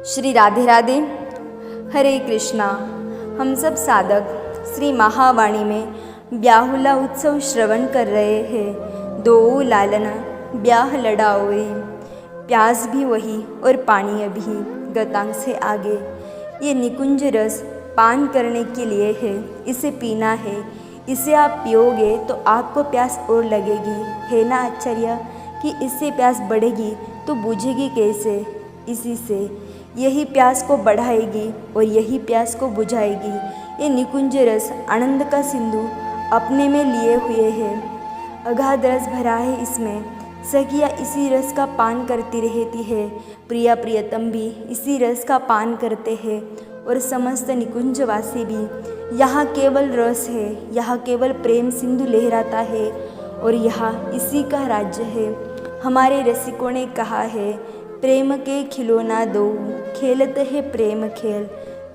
श्री राधे राधे। हरे कृष्णा। हम सब साधक श्री महावाणी में ब्याहुला उत्सव श्रवण कर रहे हैं। दो लालना ब्याह लड़ाओरी, प्यास भी वही और पानी अभी गतांग से आगे। ये निकुंज रस पान करने के लिए है, इसे पीना है। इसे आप पियोगे तो आपको प्यास और लगेगी। है ना आश्चर्य कि इससे प्यास बढ़ेगी तो बुझेगी कैसे? इसी से यही प्यास को बढ़ाएगी और यही प्यास को बुझाएगी। ये निकुंज रस आनंद का सिंधु अपने में लिए हुए है। अगाध रस भरा है इसमें। सखियाँ इसी रस का पान करती रहती है। प्रिया प्रियतम भी इसी रस का पान करते हैं और समस्त निकुंजवासी भी। यहाँ केवल रस है, यहाँ केवल प्रेम सिंधु लहराता है और यहाँ इसी का राज्य है। हमारे रसिकों ने कहा है, प्रेम के खिलौना दो खेलते हैं प्रेम खेल।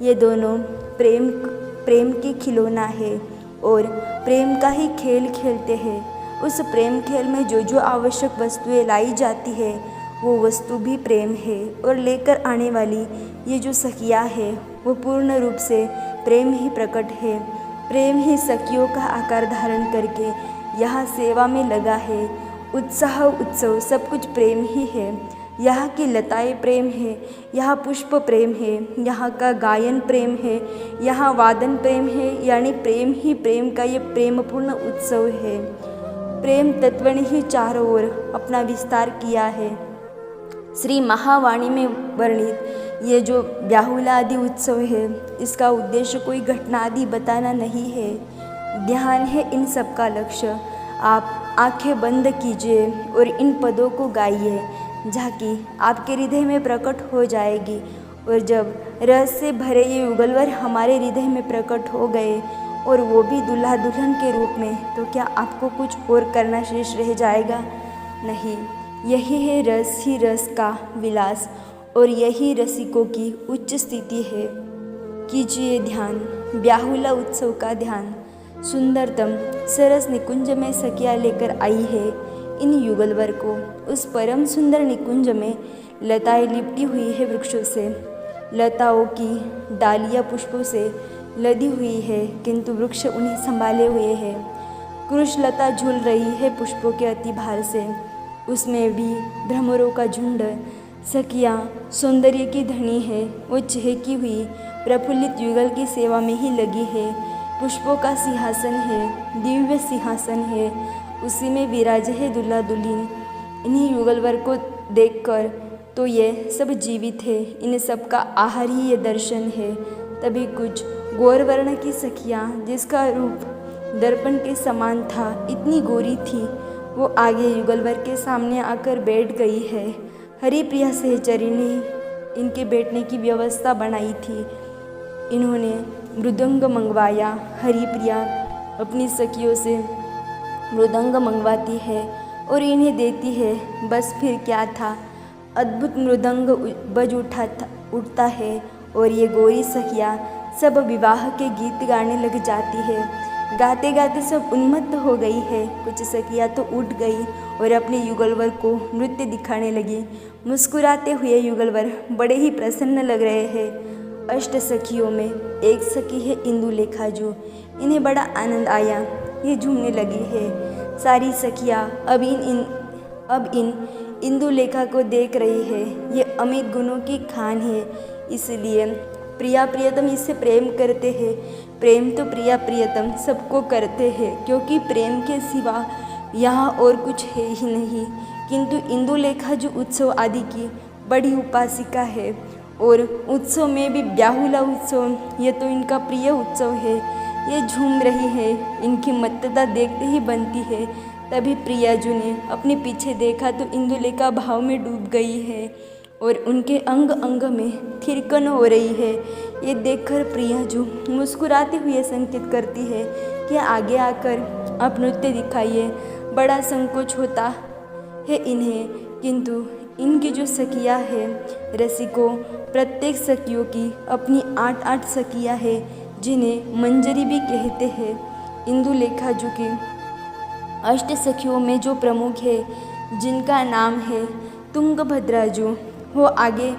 ये दोनों प्रेम के खिलौना है और प्रेम का ही खेल खेलते हैं। उस प्रेम खेल में जो जो आवश्यक वस्तुएं लाई जाती है वो वस्तु भी प्रेम है और लेकर आने वाली ये जो सखियाँ है वो पूर्ण रूप से प्रेम ही प्रकट है। प्रेम ही सखियों का आकार धारण करके यहाँ सेवा में लगा है। उत्साह उत्सव सब कुछ प्रेम ही है। यहाँ की लताएं प्रेम है, यहाँ पुष्प प्रेम है, यहाँ का गायन प्रेम है, यहाँ वादन प्रेम है। यानी प्रेम ही प्रेम का ये प्रेमपूर्ण उत्सव है। प्रेम तत्व ने ही चारों ओर अपना विस्तार किया है। श्री महावाणी में वर्णित ये जो ब्याहुला आदि उत्सव है, इसका उद्देश्य कोई घटना आदि बताना नहीं है। ध्यान है इन सब का लक्ष्य। आप आंखें बंद कीजिए और इन पदों को गाइए। झांकी आपके हृदय में प्रकट हो जाएगी। और जब रस से भरे ये युगलवर हमारे हृदय में प्रकट हो गए और वो भी दूल्हा दुल्हन के रूप में, तो क्या आपको कुछ और करना शेष रह जाएगा? नहीं, यही है रस ही रस का विलास और यही रसिकों की उच्च स्थिति है। कीजिए ध्यान, ब्याहुला उत्सव का ध्यान। सुंदरतम सरस निकुंज में सखियाँ लेकर आई है इन युगलवर को। उस परम सुंदर निकुंज में लताएं लिपटी हुई है वृक्षों से। लताओं की डालियाँ पुष्पों से लदी हुई है, किंतु वृक्ष उन्हें संभाले हुए है। कृष्णलता झूल रही है पुष्पों के अति भार से। उसमें भी भ्रमरों का झुंड। सखियाँ सौंदर्य की धनी है, वो चहकी हुई प्रफुल्लित युगल की सेवा में ही लगी है। पुष्पों का सिंहासन है, दिव्य सिंहासन है, उसी में विराज है दूल्हा दुल्हन। इन्हीं युगलवर को देखकर तो ये सब जीवित है। इन सब का आहार ही ये दर्शन है। तभी कुछ गौरवर्ण की सखियाँ, जिसका रूप दर्पण के समान था, इतनी गोरी थी, वो आगे युगलवर के सामने आकर बैठ गई है। हरिप्रिया सहचरी ने इनके बैठने की व्यवस्था बनाई थी। इन्होंने मृदंग मंगवाया। हरिप्रिया अपनी सखियों से मृदंग मंगवाती है और इन्हें देती है। बस फिर क्या था, अद्भुत मृदंग बज उठता है और ये गोरी सखियाँ सब विवाह के गीत गाने लग जाती है। गाते गाते सब उन्मत्त हो गई है। कुछ सखियाँ तो उठ गई और अपने युगलवर को नृत्य दिखाने लगी। मुस्कुराते हुए युगलवर बड़े ही प्रसन्न लग रहे हैं। अष्ट सखियों में एक सखी है इंदुलेखा, जो इन्हें बड़ा आनंद आया, ये झूमने लगी है। सारी सखियाँ अब इन इंदुलेखा को देख रही है। ये अमित गुणों की खान है, इसलिए प्रिया प्रियतम इससे प्रेम करते हैं। प्रेम तो प्रिया प्रियतम सबको करते हैं, क्योंकि प्रेम के सिवा यहाँ और कुछ है ही नहीं। किंतु इंदुलेखा जो उत्सव आदि की बड़ी उपासिका है और उत्सव में भी ब्याहुला उत्सव, ये तो इनका प्रिय उत्सव है। ये झूम रही है, इनकी मत्तता देखते ही बनती है। तभी प्रियाजू ने अपने पीछे देखा तो इंदुलेखा भाव में डूब गई है और उनके अंग अंग में थिरकन हो रही है। ये देखकर प्रियाजू मुस्कुराते हुए संकेत करती है कि आगे आकर आप नृत्य दिखाइए। बड़ा संकोच होता है इन्हें, किंतु इनकी जो सखियाँ है रसिकों, प्रत्येक सखियों की अपनी 8-8 सखियाँ है, जिन्हें मंजरी भी कहते हैं। इंदुलेखा जो कि अष्ट सखियों में जो प्रमुख है, जिनका नाम है तुंगभद्रा, जो वो आगे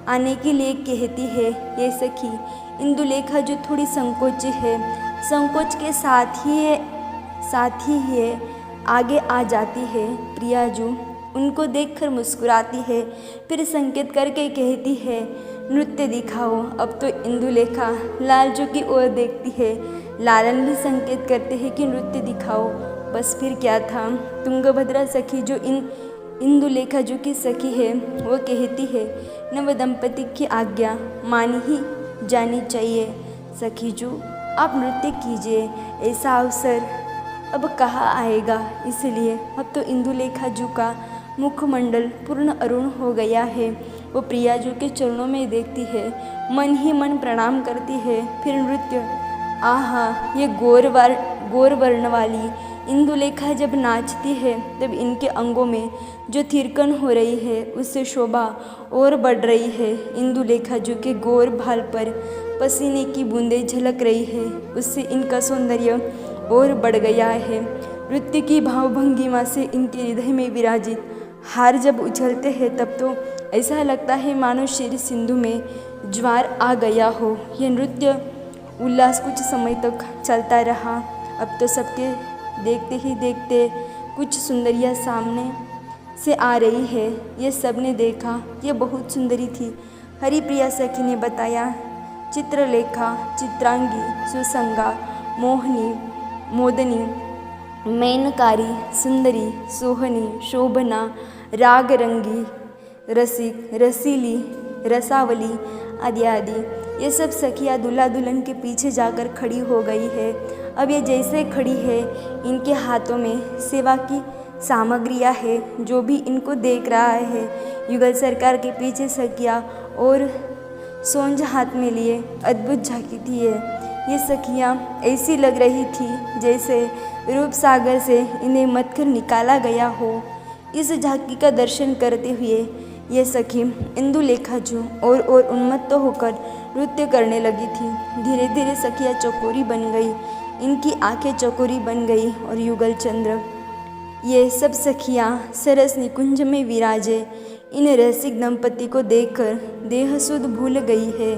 आने के लिए कहती है। ये सखी इंदुलेखा जो थोड़ी संकोची है, संकोच के साथ ही है आगे आ जाती है। प्रियाजू उनको देखकर मुस्कुराती है, फिर संकेत करके कहती है, नृत्य दिखाओ। अब तो इंदुलेखा लालजू की ओर देखती है। लालन भी संकेत करते हैं कि नृत्य दिखाओ। बस फिर क्या था। तुंगभद्रा सखी जो इंदुलेखा जो की सखी है, वो कहती है, नव दंपति की आज्ञा मानी ही जानी चाहिए। सखीजू आप नृत्य कीजिए, ऐसा अवसर अब कहाँ आएगा। इसलिए अब तो इंदुलेखा जू का मुखमंडल पूर्ण अरुण हो गया है। वो प्रियाजू के चरणों में देखती है, मन ही मन प्रणाम करती है। फिर नृत्य, आहा, ये गौर वर्ण वाली इंदुलेखा जब नाचती है तब इनके अंगों में जो थिरकन हो रही है उससे शोभा और बढ़ रही है। इंदुलेखा जो के गोर भाल पर पसीने की बूंदें झलक रही है, उससे इनका सौंदर्य और बढ़ गया है। नृत्य की भावभंगिमा से इनके हृदय में विराजित हार जब उछलते हैं तब तो ऐसा लगता है मानो क्षीर सिंधु में ज्वार आ गया हो। यह नृत्य उल्लास कुछ समय तक चलता रहा। अब तो सबके देखते ही देखते कुछ सुंदरियाँ सामने से आ रही है। ये सब ने देखा, ये बहुत सुंदरी थी। हरिप्रिया सखी ने बताया, चित्रलेखा, चित्रांगी, सुसंगा, मोहनी, मोदनी, मेनकारी, सुंदरी, सोहनी, शोभना, रागरंगी, रसिक, रसीली, रसावली आदि आदि। ये सब सखियाँ दूल्हा दुल्हन के पीछे जाकर खड़ी हो गई है। अब ये जैसे खड़ी है, इनके हाथों में सेवा की सामग्रियाँ है। जो भी इनको देख रहा है, युगल सरकार के पीछे सखियाँ और सोंझ हाथ में लिए अद्भुत झांकी थी। ये सखियाँ ऐसी लग रही थी जैसे रूप सागर से इन्हें मथकर निकाला गया हो। इस झांकी का दर्शन करते हुए ये सखी इंदुलेखा जू और उन्मत्त होकर नृत्य करने लगी थी। धीरे धीरे सखियाँ चकोरी बन गई, इनकी आंखें चकोरी बन गई और युगल चंद्र। ये सब सखियाँ सरस निकुंज में विराजे इन रसिक दंपति को देखकर देह सुध भूल गई है।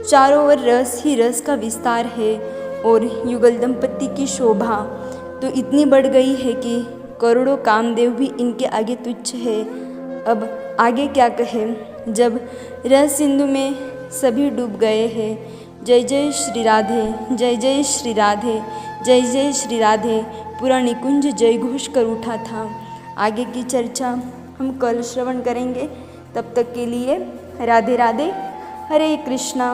चारों ओर रस ही रस का विस्तार है और युगल दंपति की शोभा तो इतनी बढ़ गई है कि करोड़ों कामदेव भी इनके आगे तुच्छ है। अब आगे क्या कहें, जब रस सिंधु में सभी डूब गए हैं। जय जय श्री राधे, जय जय श्री राधे, जय जय श्री राधे पूरा निकुंज जय घोष कर उठा था। आगे की चर्चा हम कल श्रवण करेंगे। तब तक के लिए राधे राधे, हरे कृष्णा।